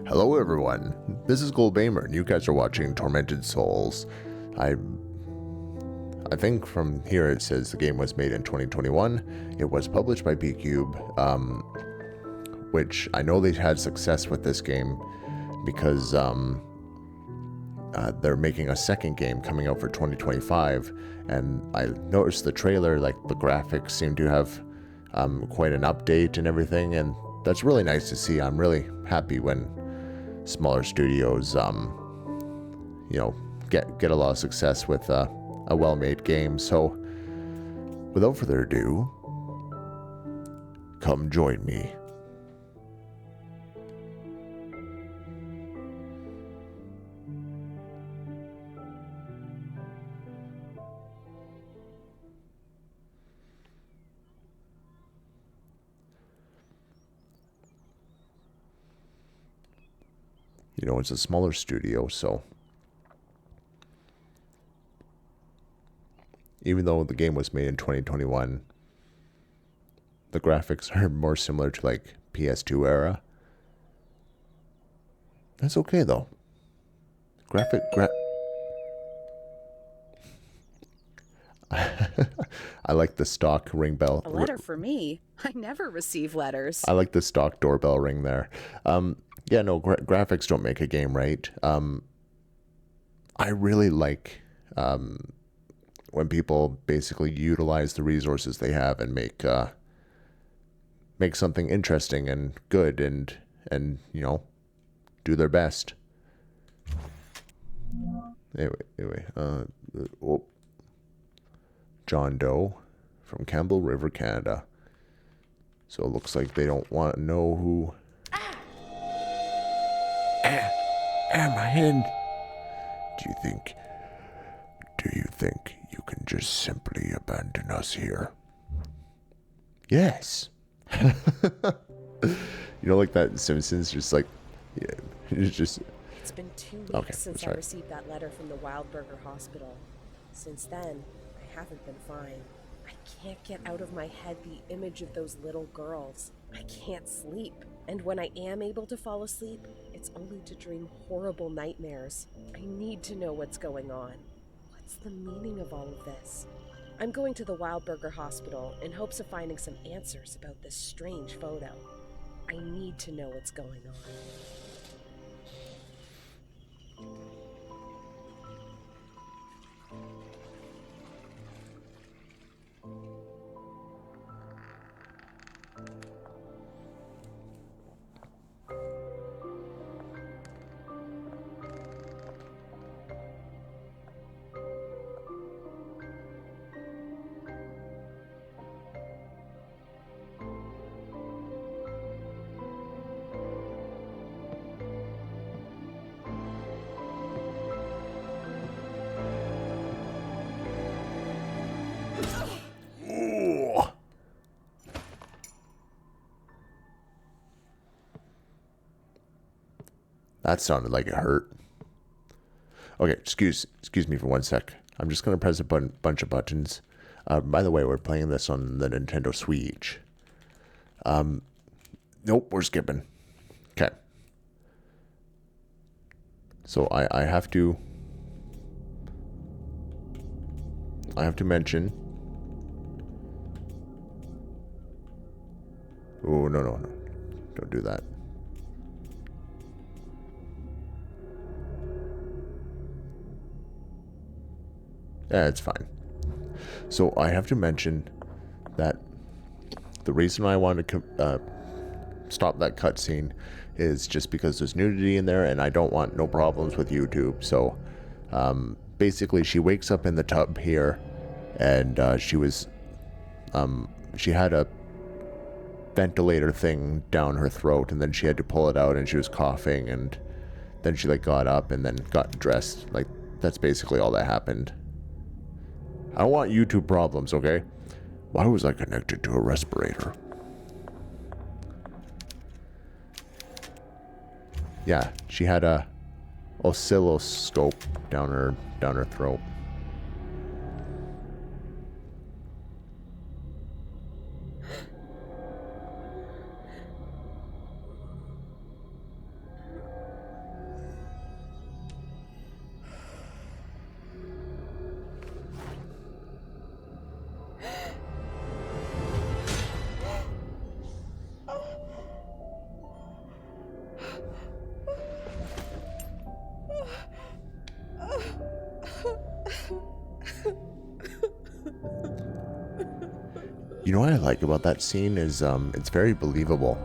Hello everyone, this is Colbamer and you guys are watching Tormented Souls. I think from here it says the game was made in 2021. It was published by B-Cube, which I know they had success with this game because they're making a second game coming out for 2025, and I noticed the trailer, like the graphics seem to have quite an update and everything, and that's really nice to see. I'm really happy when smaller studios get a lot of success with a well-made game. So without further ado, come join me. You know, it's a smaller studio, so even though the game was made in 2021, the graphics are more similar to like PS2 era. That's okay though. I like the stock ring bell. A letter for me? I never receive letters. I like the stock doorbell ring there. Yeah, no, graphics don't make a game, right? I really like when people basically utilize the resources they have and make something interesting and good and you know, do their best. Anyway, John Doe from Campbell River, Canada. So it looks like they don't want to know who. My hand. Do you think you can just simply abandon us here? Yes. You know, like that Simpsons, just like, yeah, it's just. It's been 2 weeks since I right. received that letter from the Wildburger Hospital. Since then, I haven't been fine. I can't get out of my head the image of those little girls. I can't sleep. And when I am able to fall asleep, it's only to dream horrible nightmares. I need to know what's going on. What's the meaning of all of this? I'm going to the Wildburger Hospital in hopes of finding some answers about this strange photo. I need to know what's going on. That sounded like it hurt. Okay, excuse me for 1 sec. I'm just gonna press a bunch of buttons. By the way, we're playing this on the Nintendo Switch. Nope, we're skipping. Okay. So I have to mention. Oh no, don't do that. Yeah, it's fine. So I have to mention that the reason I wanted to stop that cutscene is just because there's nudity in there, and I don't want no problems with YouTube. So basically, she wakes up in the tub here, and she had a ventilator thing down her throat, and then she had to pull it out, and she was coughing, and then she like got up and then got dressed. Like, that's basically all that happened. I don't want YouTube problems, okay? Why was I connected to a respirator? Yeah, she had a oscilloscope down her throat. You know what I like about that scene is it's very believable.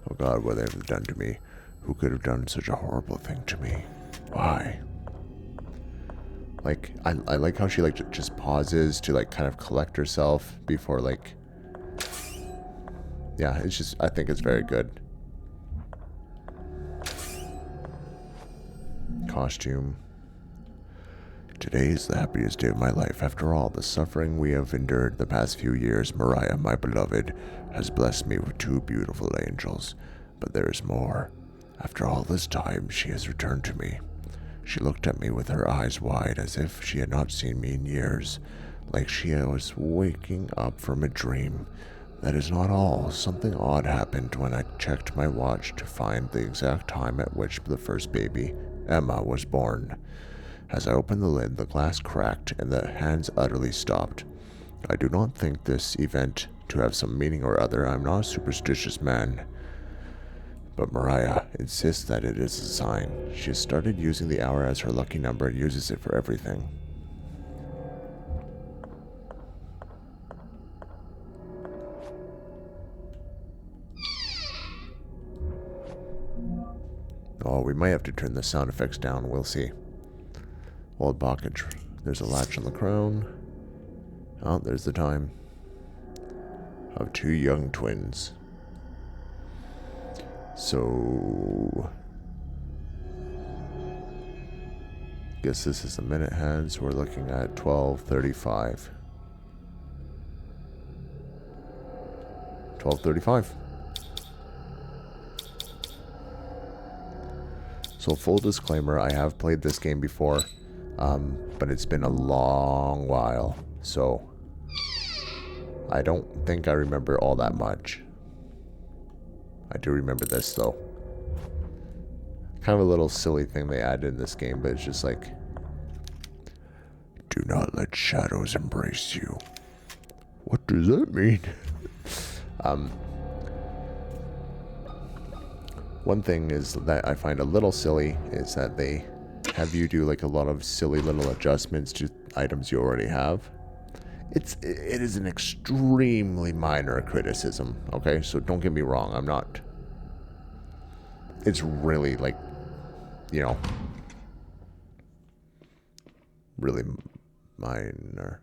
Oh God, what they have done to me. Who could have done such a horrible thing to me? Why? Like, I like how she, like, just pauses to, like, kind of collect herself before, like... Yeah, it's just, I think it's very good. Costume. Today is the happiest day of my life. After all the suffering we have endured the past few years, Mariah, my beloved, has blessed me with 2 beautiful angels. But there is more. After all this time, she has returned to me. She looked at me with her eyes wide, as if she had not seen me in years, like she was waking up from a dream. That is not all. Something odd happened when I checked my watch to find the exact time at which the first baby, Emma, was born. As I opened the lid, the glass cracked and the hands utterly stopped. I do not think this event to have some meaning or other. I'm not a superstitious man. But Mariah insists that it is a sign. She has started using the hour as her lucky number and uses it for everything. Oh, we might have to turn the sound effects down. We'll see. Old pocket. There's a latch on the crown. Oh, there's the time of 2 young twins. So... guess this is the minute hand, so we're looking at 12:35. 12:35. So full disclaimer, I have played this game before, but it's been a long while, so I don't think I remember all that much. I do remember this though. Kind of a little silly thing they added in this game, but it's just like, do not let shadows embrace you. What does that mean? One thing is that I find a little silly is that they have you do like a lot of silly little adjustments to items you already have. It is an extremely minor criticism, okay? So don't get me wrong, I'm not... It's really like, you know, really minor.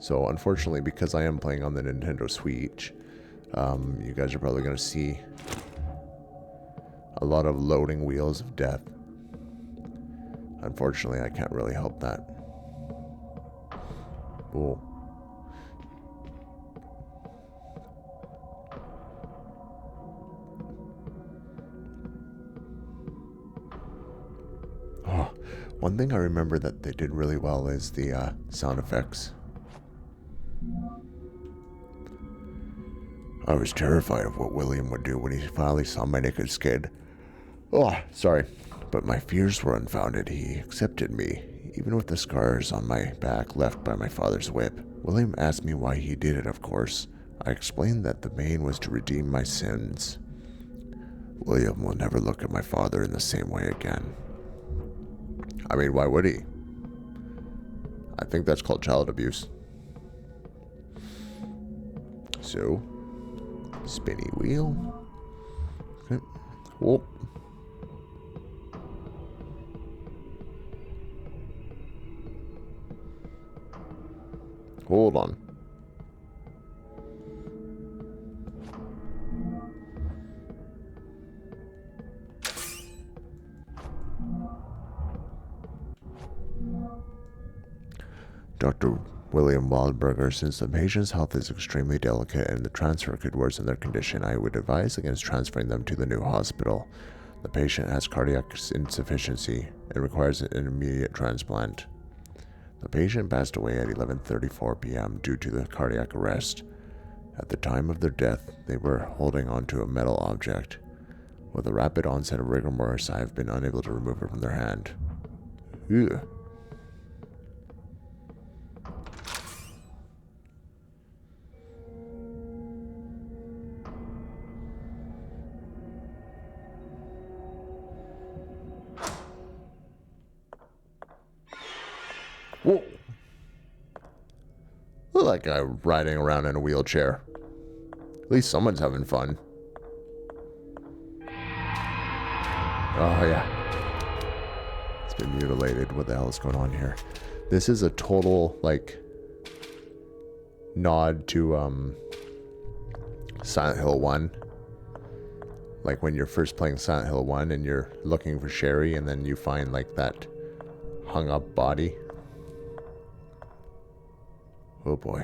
So unfortunately, because I am playing on the Nintendo Switch, you guys are probably going to see a lot of loading wheels of death. Unfortunately, I can't really help that. Whoa. Oh, one thing I remember that they did really well is the sound effects. I was terrified of what William would do when he finally saw my naked skin. Oh, sorry, but my fears were unfounded. He accepted me, even with the scars on my back left by my father's whip. William asked me why he did it, of course. I explained that the bane was to redeem my sins. William will never look at my father in the same way again. I mean, why would he? I think that's called child abuse. So, spinny wheel. Okay. Whoop. Hold on. Dr. William Wildberger, since the patient's health is extremely delicate and the transfer could worsen their condition, I would advise against transferring them to the new hospital. The patient has cardiac insufficiency and requires an immediate transplant. The patient passed away at 11:34 p.m. due to the cardiac arrest. At the time of their death, they were holding onto a metal object. With a rapid onset of rigor mortis, I have been unable to remove it from their hand. Ugh. Whoa. Look like a guy riding around in a wheelchair. At least someone's having fun. Oh, yeah. It's been mutilated. What the hell is going on here? This is a total, like, nod to, Silent Hill 1. Like when you're first playing Silent Hill 1 and you're looking for Sherry and then you find like that hung up body. Oh boy.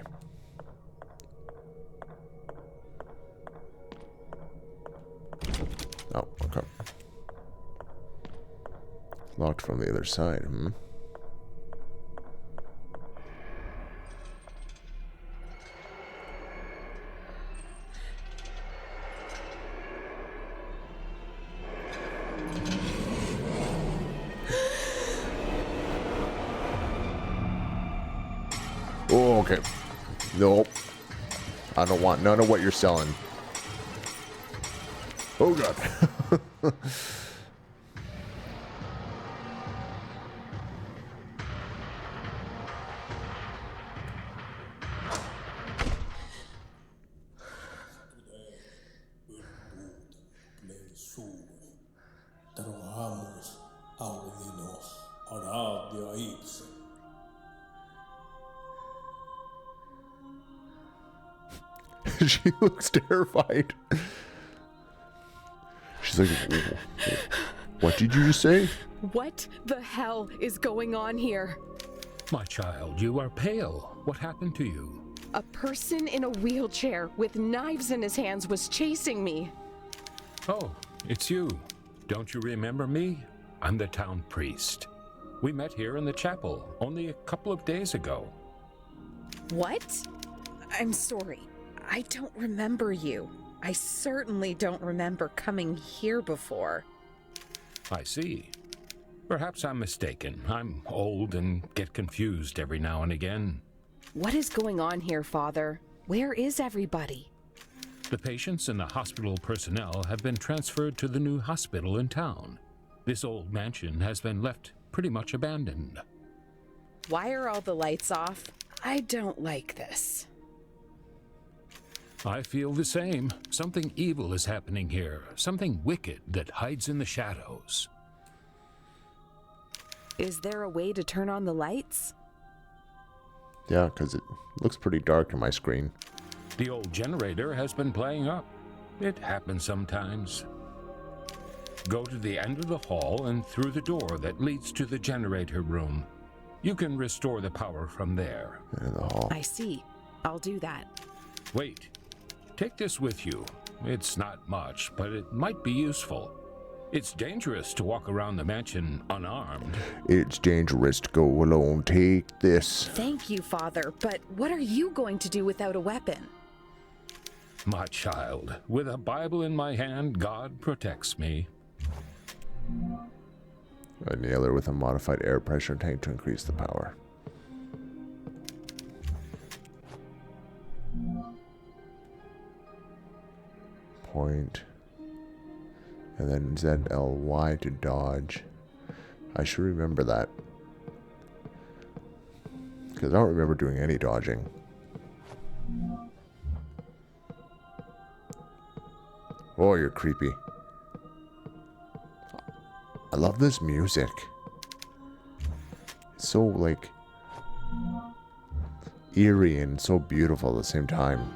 Oh, okay. Locked from the other side, hmm? Oh, okay. Nope. I don't want none of what you're selling. Oh, God. Trabajamos audinos radio ipse. She looks terrified. She's like, what did you just say? What the hell is going on here? My child, you are pale. What happened to you? A person in a wheelchair with knives in his hands was chasing me. Oh, it's you. Don't you remember me? I'm the town priest. We met here in the chapel only a couple of days ago. What? I'm sorry. I don't remember you. I certainly don't remember coming here before. I see. Perhaps I'm mistaken. I'm old and get confused every now and again. What is going on here, Father? Where is everybody? The patients and the hospital personnel have been transferred to the new hospital in town. This old mansion has been left pretty much abandoned. Why are all the lights off? I don't like this. I feel the same. Something evil is happening here. Something wicked that hides in the shadows. Is there a way to turn on the lights? Yeah, because it looks pretty dark on my screen. The old generator has been playing up. It happens sometimes. Go to the end of the hall and through the door that leads to the generator room. You can restore the power from there. In the hall. I see. I'll do that. Wait. Take this with you. It's not much, but it might be useful. It's dangerous to walk around the mansion unarmed. It's dangerous to go alone. Take this. Thank you, Father, but what are you going to do without a weapon? My child, with a Bible in my hand, God protects me. A nailer with a modified air pressure tank to increase the power. Point. And then ZLY to dodge. I should remember that. Because I don't remember doing any dodging. Oh, you're creepy. I love this music. It's so, like, eerie and so beautiful at the same time.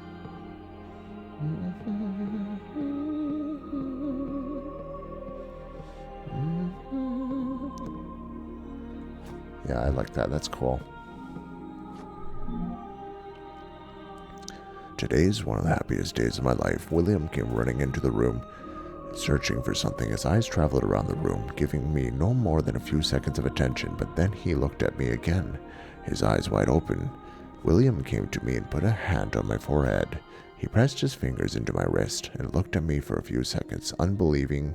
Yeah, I like that. That's cool. Today's one of the happiest days of my life. William came running into the room, searching for something. His eyes traveled around the room, giving me no more than a few seconds of attention, but then he looked at me again, his eyes wide open. William came to me and put a hand on my forehead. He pressed his fingers into my wrist and looked at me for a few seconds, unbelieving.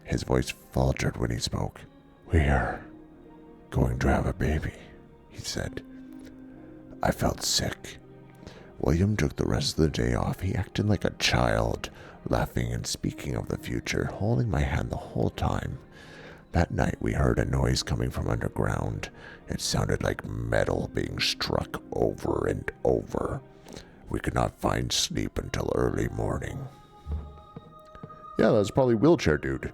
His voice faltered when he spoke. "We're going to have a baby," he said. I felt sick. William took the rest of the day off. He acted like a child, laughing and speaking of the future, holding my hand the whole time. That night we heard a noise coming from underground. It sounded like metal being struck over and over. We could not find sleep until early morning. Yeah, that was probably wheelchair dude.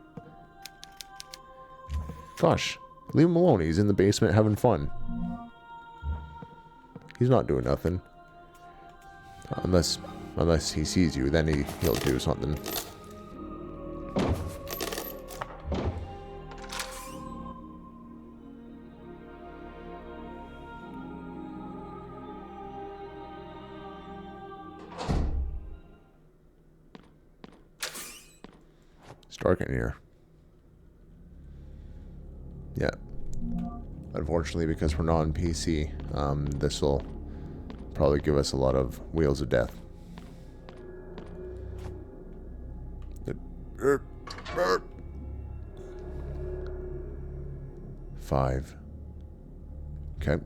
Gosh, leave him alone. He's in the basement having fun. He's not doing nothing. Unless he sees you, then he'll do something. It's dark in here. Yeah. Unfortunately, because we're not on PC, this will probably give us a lot of wheels of death. 5. Okay.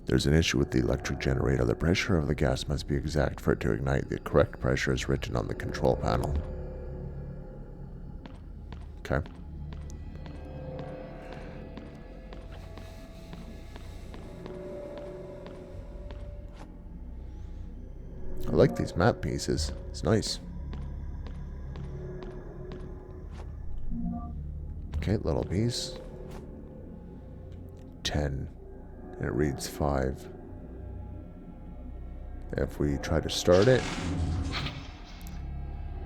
There's an issue with the electric generator. The pressure of the gas must be exact for it to ignite. The correct pressure is written on the control panel. Okay. I like these map pieces. It's nice. Okay, little piece. 10. And it reads 5. If we try to start it,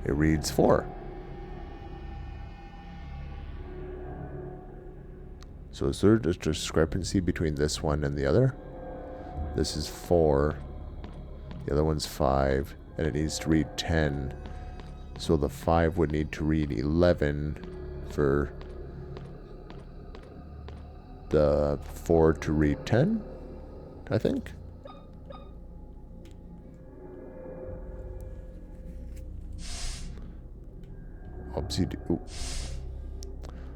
it reads 4. So is there a discrepancy between this one and the other? This is 4. The other one's 5. And it needs to read 10. So the 5 would need to read 11 for the 4 to read 10, I think. Oopsie. Ooh.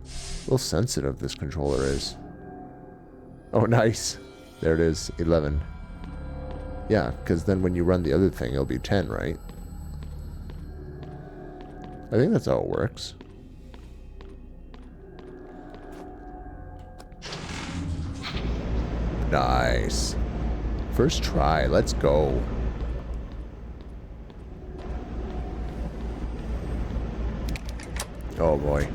A little sensitive this controller is. Oh, nice. There it is, 11. Yeah, because then when you run the other thing, it'll be 10, right? I think that's how it works. Nice. First try, let's go. Oh boy.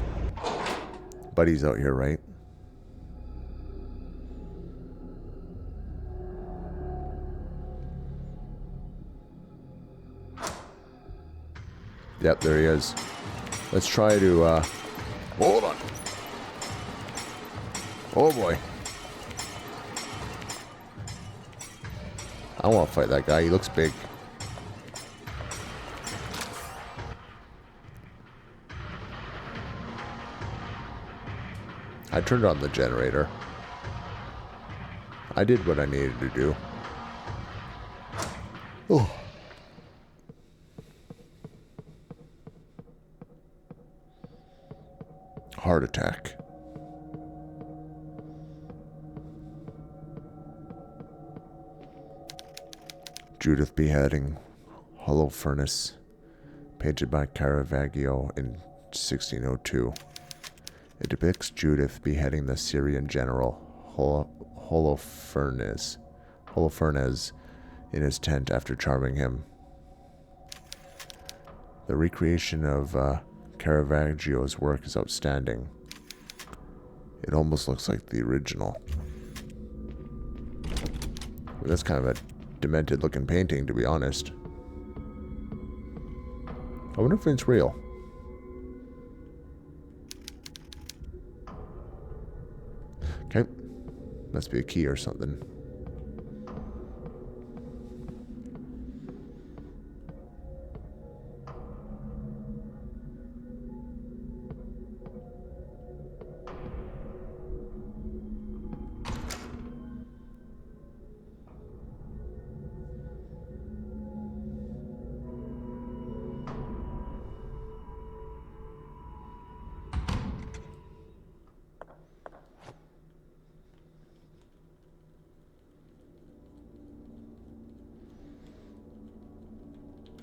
Buddy's out here, right? Yep, there he is. Let's try to, hold on. Oh boy. I don't want to fight that guy. He looks big. I turned on the generator. I did what I needed to do. Oh. Heart attack. Judith beheading, Hollow Furnace, painted by Caravaggio in 1602. It depicts Judith beheading the Syrian general Holofernes in his tent after charming him. The recreation of Caravaggio's work is outstanding. It almost looks like the original. Well, that's kind of a demented looking painting, to be honest. I wonder if it's real. Okay. Must be a key or something.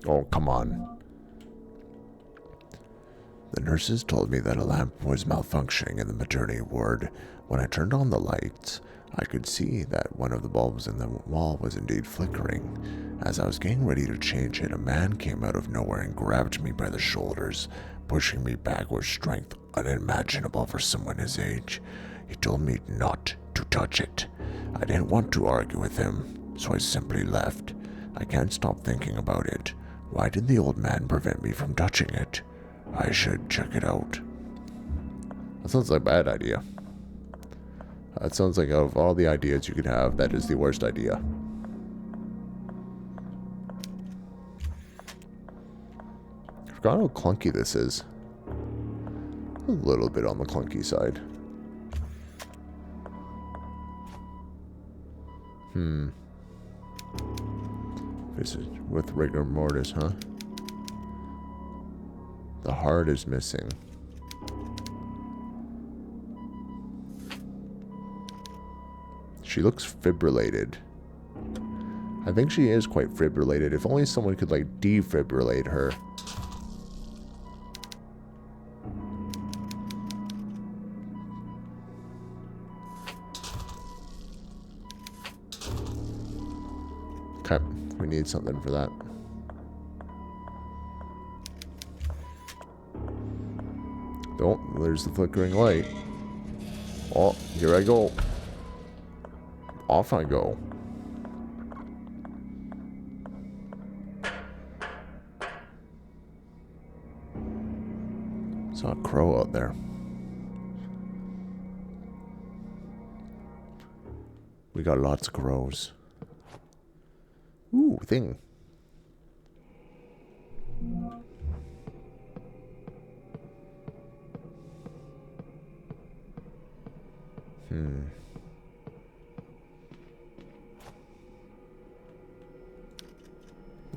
Oh, come on. nurses told me that a lamp was malfunctioning in the maternity ward. When I turned on the lights, I could see that one of the bulbs in the wall was indeed flickering. As I was getting ready to change it, a man came out of nowhere and grabbed me by the shoulders, pushing me back with strength unimaginable for someone his age. He told me not to touch it. I didn't want to argue with him, so I simply left. I can't stop thinking about it. Why did the old man prevent me from touching it? I should check it out. That sounds like a bad idea. That sounds like out of all the ideas you could have, that is the worst idea. I forgot how clunky this is. A little bit on the clunky side. This is with rigor mortis, huh? The heart is missing. She looks fibrillated. I think she is quite fibrillated. If only someone could, like, defibrillate her. Okay, we need something for that. Oh, there's the flickering light. Oh, here I go. Off I go. Saw a crow out there. We got lots of crows. Ooh, thing.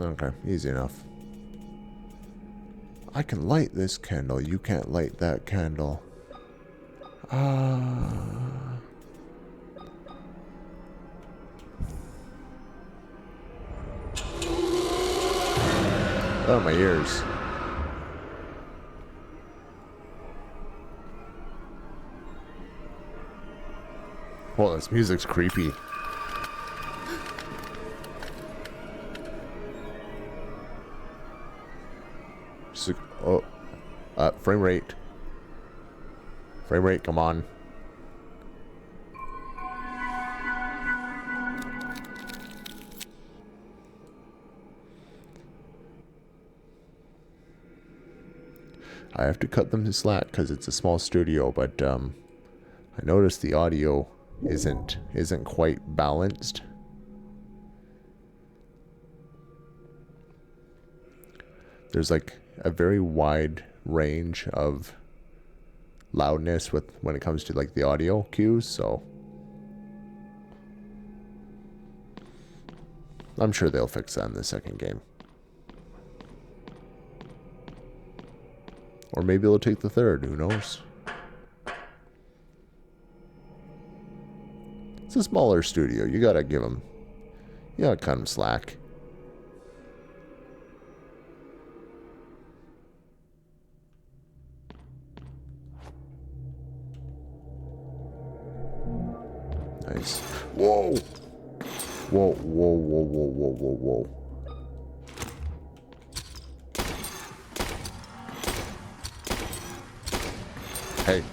Okay, easy enough. I can light this candle. You can't light that candle. Oh, my ears. Well, this music's creepy. Oh, frame rate. Frame rate, come on. I have to cut them slack because it's a small studio, but I noticed the audio isn't quite balanced. There's like a very wide range of loudness when it comes to like the audio cues, so I'm sure they'll fix that in the second game. Or maybe they'll take the third, who knows? It's a smaller studio, you gotta cut them slack. Nice. Whoa! Whoa, whoa, whoa, whoa, whoa, whoa, whoa. Hey.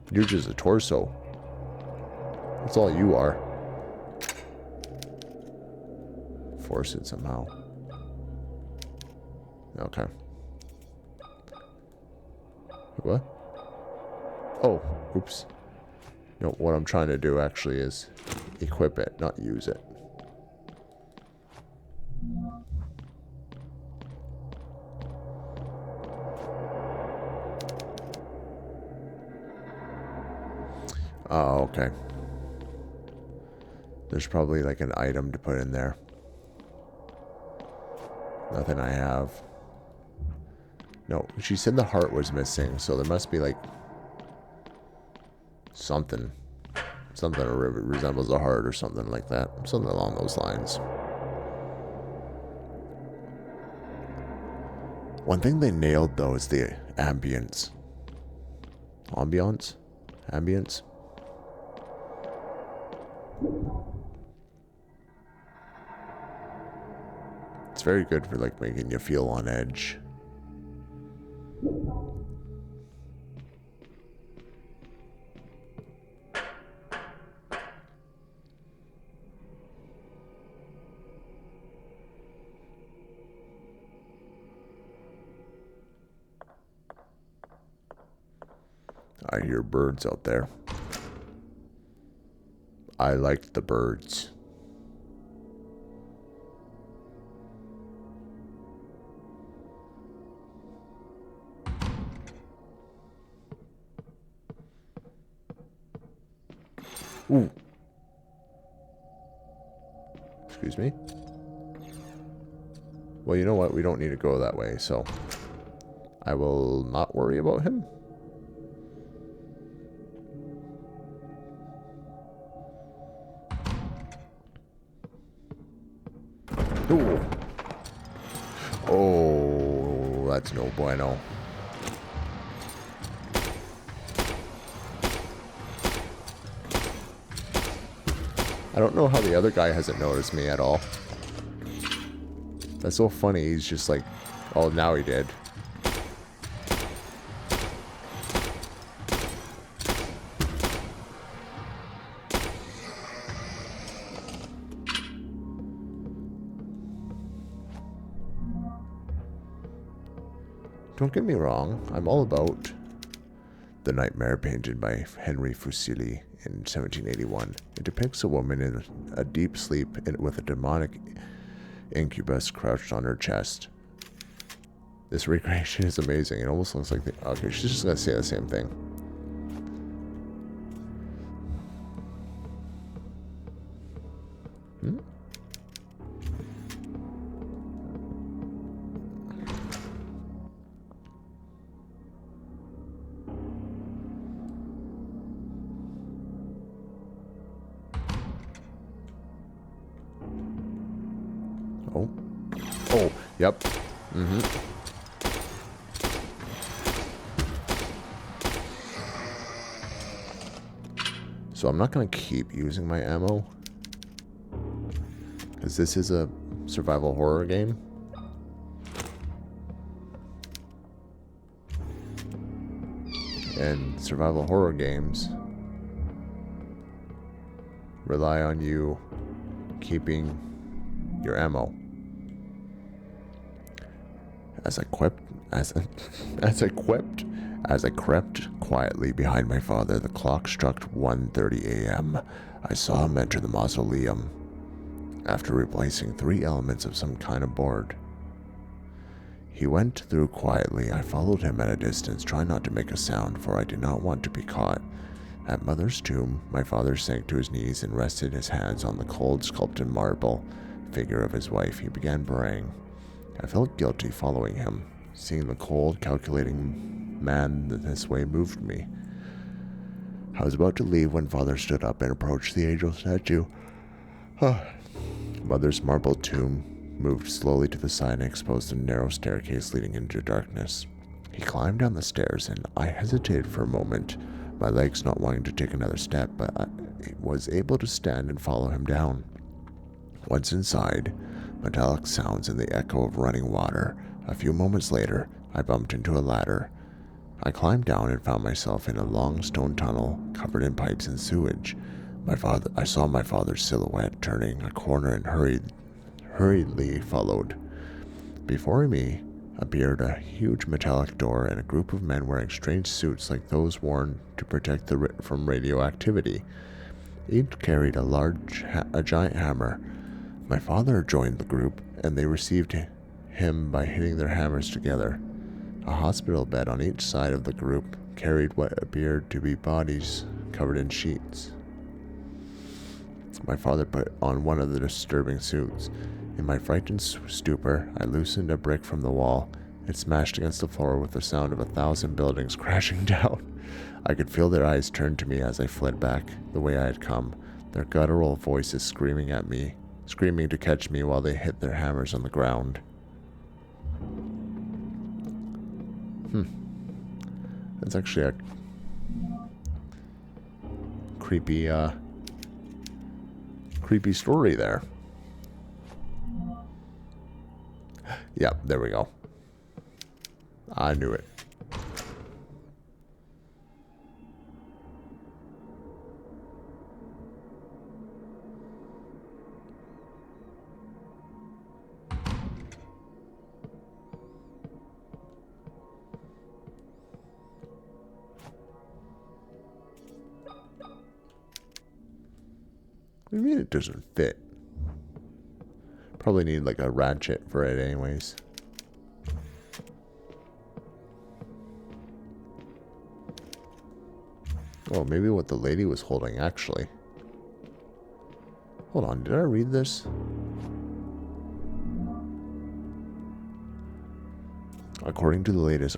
You're just a torso. That's all you are. Force it somehow. Okay. What? Oh, oops. No, what I'm trying to do actually is equip it, not use it. Oh, okay. There's probably like an item to put in there. Nothing I have. No, she said the heart was missing, so there must be like something Something that resembles a heart or something like that. Something along those lines. One thing they nailed, though, is the ambience. Ambience? Ambience? It's very good for, like, making you feel on edge. I hear birds out there. I like the birds. Ooh. Excuse me? Well, you know what? We don't need to go that way, so I will not worry about him. Ooh. Oh, that's no bueno. I don't know how the other guy hasn't noticed me at all. That's so funny. He's just like, oh, now he did. Don't get me wrong, I'm all about The Nightmare, painted by Henry Fuseli in 1781. It depicts a woman in a deep sleep with a demonic incubus crouched on her chest. This recreation is amazing. It almost looks like okay, she's just gonna say the same thing. Hmm? Oh. Oh, yep. Mm-hmm. So I'm not going to keep using my ammo, because this is a survival horror game. And survival horror games rely on you keeping your ammo. As I crept quietly behind my father, the clock struck 1:30 a.m. I saw him enter the mausoleum after replacing 3 elements of some kind of board. He went through quietly. I followed him at a distance, trying not to make a sound, for I did not want to be caught. At Mother's tomb, my father sank to his knees and rested his hands on the cold sculpted marble figure of his wife. He began praying. I felt guilty following him. Seeing the cold, calculating man this way moved me. I was about to leave when Father stood up and approached the angel statue. Mother's marble tomb moved slowly to the side and exposed a narrow staircase leading into darkness. He climbed down the stairs, and I hesitated for a moment, my legs not wanting to take another step, but I was able to stand and follow him down. Once inside, metallic sounds and the echo of running water. A few moments later, I bumped into a ladder. I climbed down and found myself in a long stone tunnel covered in pipes and sewage. I saw my father's silhouette turning a corner and hurriedly followed. Before me appeared a huge metallic door and a group of men wearing strange suits like those worn to protect from radioactivity. Each carried a giant hammer. My father joined the group, and they received him by hitting their hammers together. A hospital bed on each side of the group carried what appeared to be bodies covered in sheets. My father put on one of the disturbing suits. In my frightened stupor, I loosened a brick from the wall. It smashed against the floor with the sound of 1,000 buildings crashing down. I could feel their eyes turn to me as I fled back the way I had come, their guttural voices screaming at me, screaming to catch me while they hit their hammers on the ground. That's actually a creepy story there. Yep, there we go. I knew it. What do you mean it doesn't fit? Probably need like a ratchet for it anyways. Oh, maybe what the lady was holding actually. Hold on, did I read this? According to the latest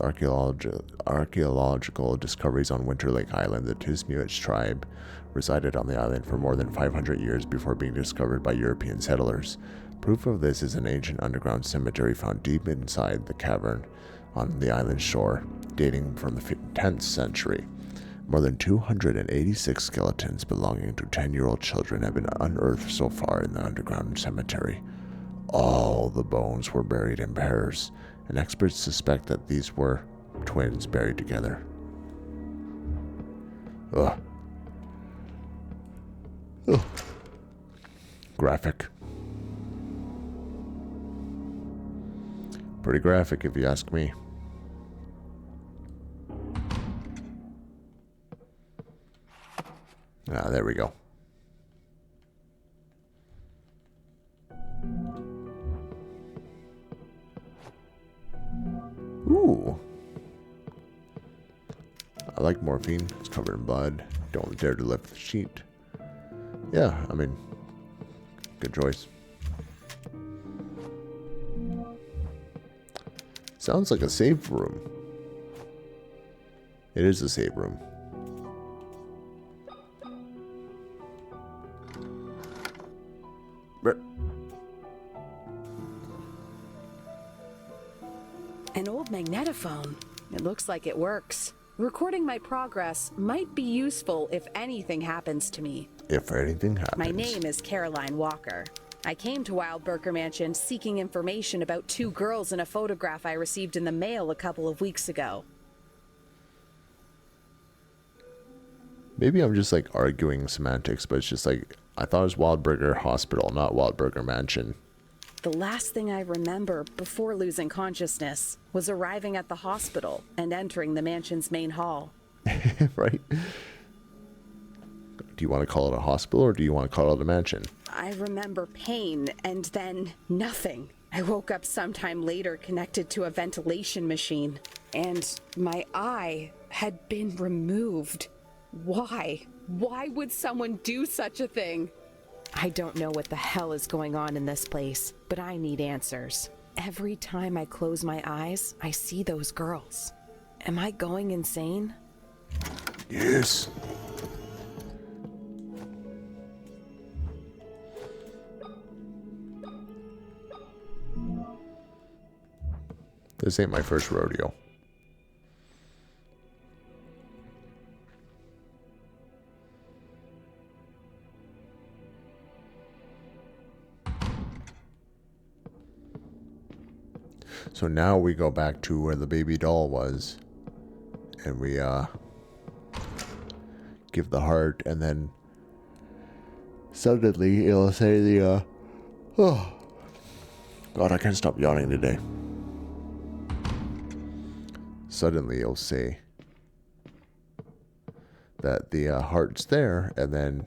archaeological discoveries on Winter Lake Island, the Tismuich tribe resided on the island for more than 500 years before being discovered by European settlers. Proof of this is an ancient underground cemetery found deep inside the cavern on the island's shore, dating from the 10th century. More than 286 skeletons belonging to 10-year-old children have been unearthed so far in the underground cemetery. All the bones were buried in pairs, and experts suspect that these were twins buried together. Ugh. Ugh. Graphic. Pretty graphic if you ask me. Ah, there we go. Ooh. I like morphine. It's covered in blood. Don't dare to lift the sheet. Yeah, I mean, good choice. Sounds like a save room. It is a save room. An old magnetophone. It looks like it works. Recording my progress might be useful if anything happens to me. If anything happens. My name is Caroline Walker. I came to Wildberger Mansion seeking information about 2 girls in a photograph I received in the mail a couple of weeks ago. Maybe I'm just like arguing semantics, but it's just like, I thought it was Wildberger Hospital, not Wildberger Mansion. The last thing I remember before losing consciousness was arriving at the hospital and entering the mansion's main hall. Right? Do you want to call it a hospital or do you want to call it a mansion? I remember pain and then nothing. I woke up sometime later connected to a ventilation machine, and my eye had been removed. Why? Why would someone do such a thing? I don't know what the hell is going on in this place, but I need answers. Every time I close my eyes, I see those girls. Am I going insane? Yes. This ain't my first rodeo. So now we go back to where the baby doll was, and we give the heart, and then suddenly it'll say the oh God, I can't stop yawning today. Suddenly it'll say that the heart's there, and then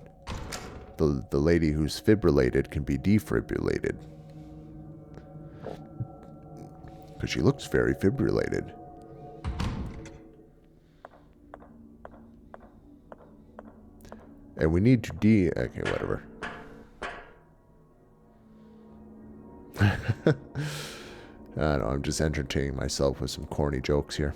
the lady who's fibrillated can be defibrillated. Because she looks very fibrillated. And we need to okay, whatever. I don't know, I'm just entertaining myself with some corny jokes here.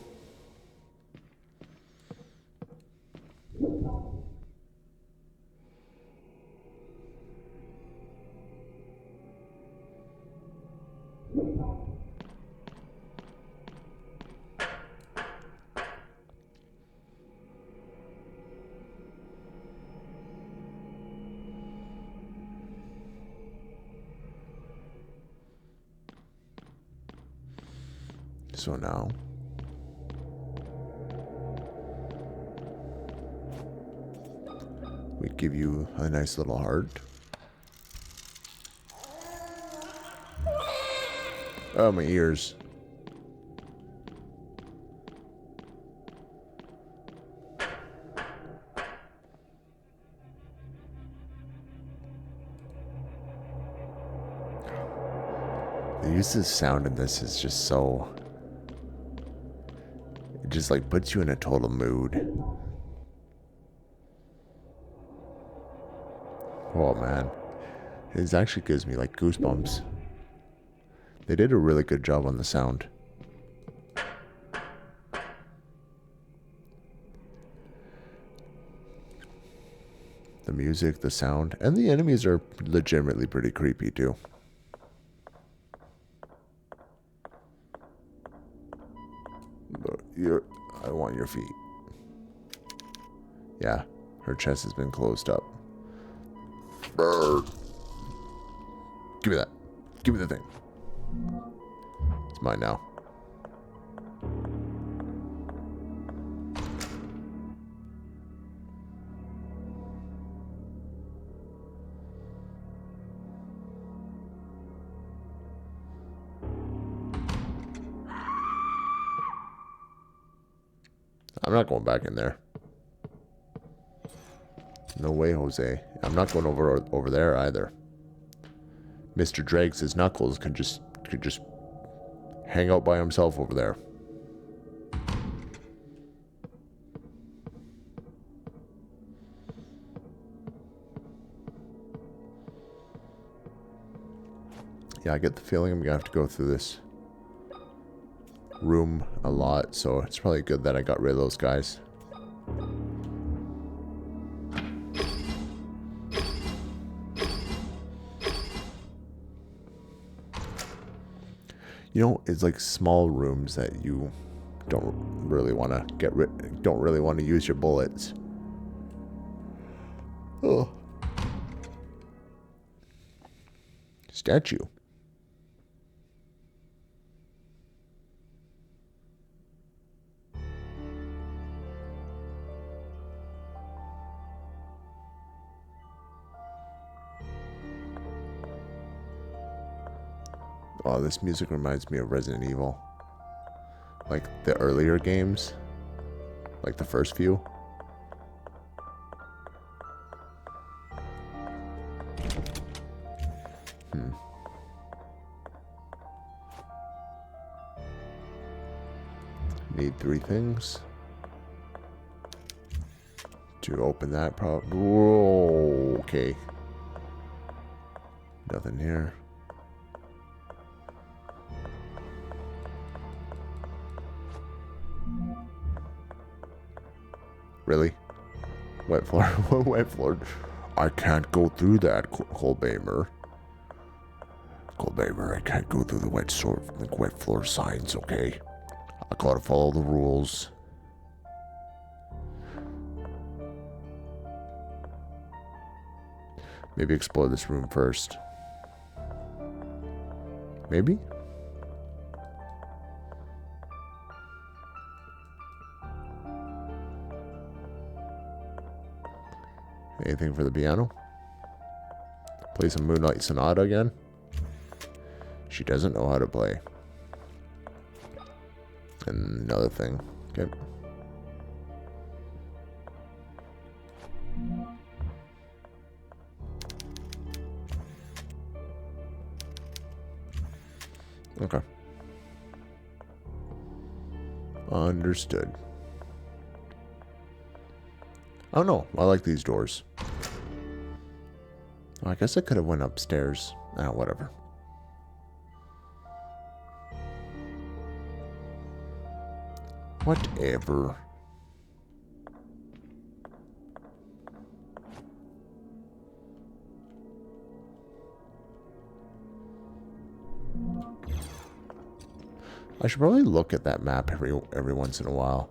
So now we give you a nice little heart. Oh, my ears. The use of sound in this is just so... It just like puts you in a total mood. Oh man. It actually gives me like goosebumps. They did a really good job on the sound. The music, the sound, and the enemies are legitimately pretty creepy too. But I want your feet. Yeah, her chest has been closed up. Brr. Give me that. Give me the thing. It's mine now. I'm not going back in there. No way, Jose. I'm not going over there either. Mr. Drags' Knuckles could just hang out by himself over there. Yeah, I get the feeling I'm gonna have to go through this room a lot, so it's probably good that I got rid of those guys. You know, it's like small rooms that you don't really want to don't really want to use your bullets. Oh. Statue. Oh, this music reminds me of Resident Evil. Like the earlier games. Like the first few. Need 3 things. To open that Whoa, okay. Nothing here. Really? Wet floor. Wet floor. I can't go through that, Colbamer. Colbamer, I can't go through the wet floor signs, okay? I gotta follow the rules. Maybe explore this room first. Maybe? Anything for the piano? Play some Moonlight Sonata again? She doesn't know how to play. And another thing. Okay. Okay. Understood. Oh no, I like these doors. I guess I could have went upstairs. Ah, whatever. Whatever. I should probably look at that map every once in a while.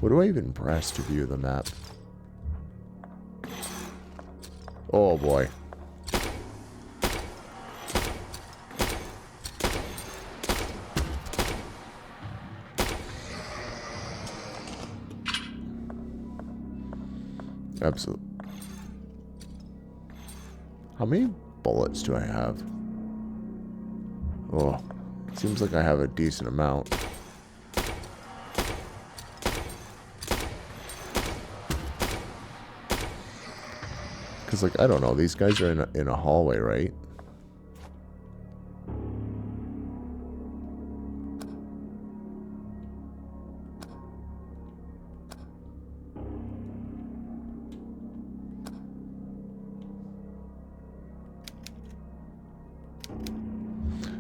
What do I even press to view the map? Oh boy. Absolutely. How many bullets do I have? Oh, seems like I have a decent amount. Because, like, I don't know. These guys are in a hallway, right?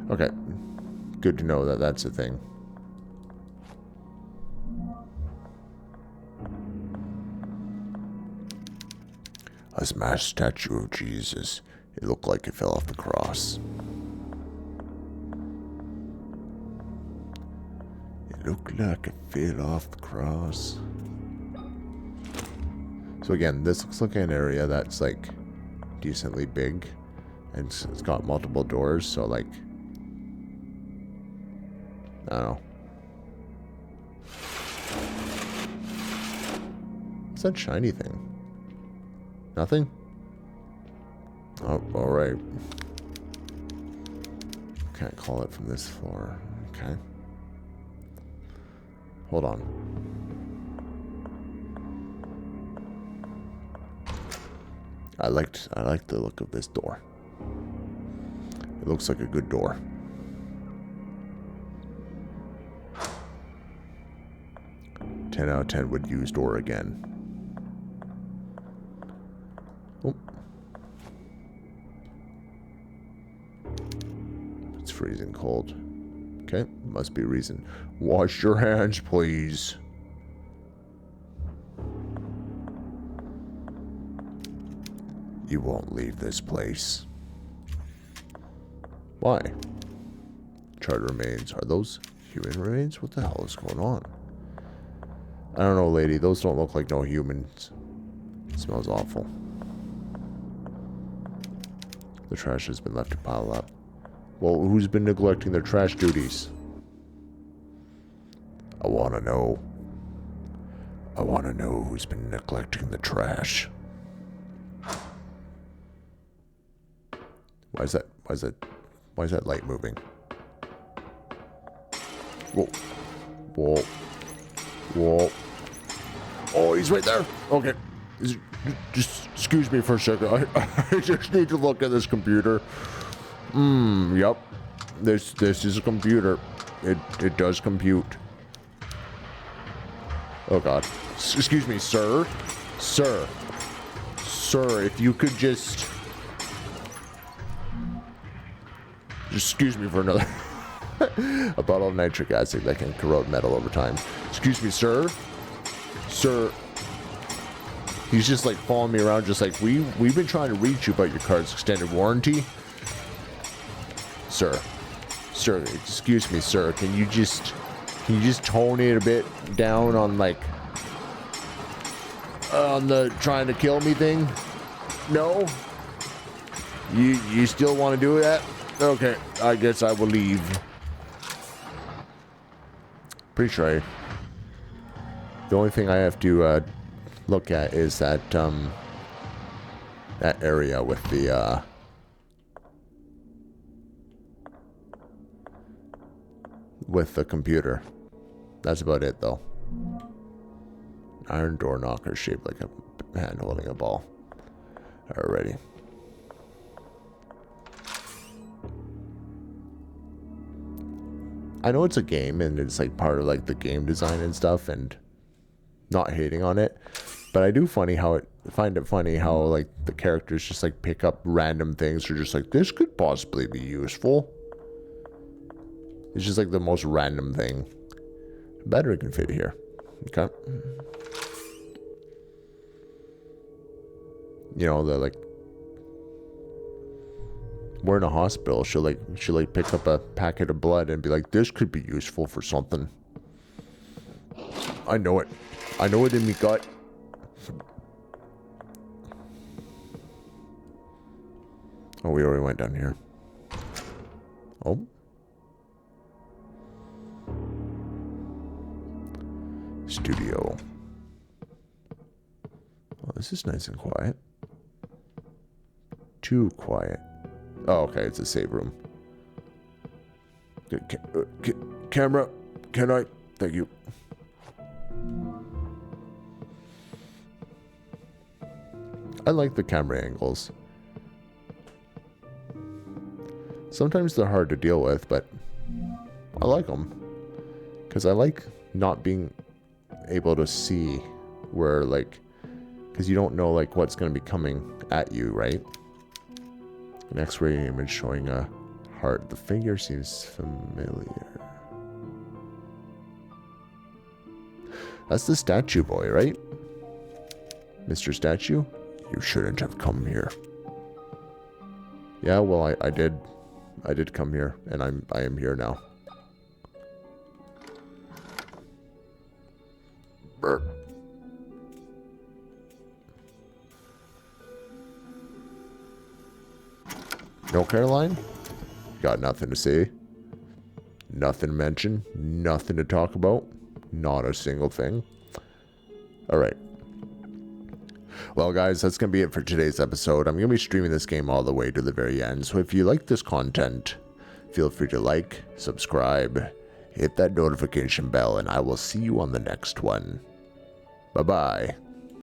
Okay. Good to know that that's a thing. A smashed statue of Jesus. It looked like it fell off the cross. It looked like it fell off the cross. So again, this looks like an area that's like decently big. And it's got multiple doors, so like... I don't know. What's that shiny thing? Nothing? Oh, alright. Can't call it from this floor. Okay. Hold on. I liked the look of this door. It looks like a good door. Ten out of 10 would use door again. Oh. It's freezing cold. Okay, must be a reason. Wash your hands, please. You won't leave this place. Why? Charred remains. Are those human remains? What the hell is going on? I don't know, lady. Those don't look like no humans. It smells awful. The trash has been left to pile up. Well, who's been neglecting their trash duties? I want to know. I want to know who's been neglecting the trash. Why is that light moving? Whoa. Whoa. Whoa. Oh, he's right there. Okay. Just excuse me for a second. I just need to look at this computer. Yep. This is a computer. It does compute. Oh god. Excuse me, sir. Sir, if you could just excuse me for another a bottle of nitric acid that can corrode metal over time. Excuse me, sir. Sir. He's just like following me around, just like we've been trying to reach you about your car's extended warranty. Sir, excuse me, sir. Can you just tone it a bit down on like on the trying to kill me thing? No. You still want to do that? Okay, I guess I will leave. Pretty sure the only thing I have to look at is that that area with the computer. That's about it, though. Iron door knocker shaped like a hand holding a ball. Alrighty. I know it's a game and it's like part of like the game design and stuff, and not hating on it, but I do find it funny how like the characters just like pick up random things or just like this could possibly be useful. It's just like the most random thing. Battery can fit here. Okay. You know, they're like, we're in a hospital. She'll like pick up a packet of blood and be like, this could be useful for something. I know it. I know it in me gut. Oh, we already went down here. Oh. Studio. Oh, this is nice and quiet. Too quiet. Oh, okay, it's a save room. Camera, can I? Thank you. I like the camera angles. Sometimes they're hard to deal with, but I like them. Because I like not being able to see where, like, because you don't know, like, what's going to be coming at you, right? An X-ray image showing a heart. The figure seems familiar. That's the statue boy, right? Mr. Statue? You shouldn't have come here. Yeah, well, I did come here, and I am here now. Burp. No, Caroline? Got nothing to say? Nothing to mention? Nothing to talk about? Not a single thing? Alright. Well, guys, that's going to be it for today's episode. I'm going to be streaming this game all the way to the very end. So if you like this content, feel free to like, subscribe, hit that notification bell, and I will see you on the next one. Bye-bye.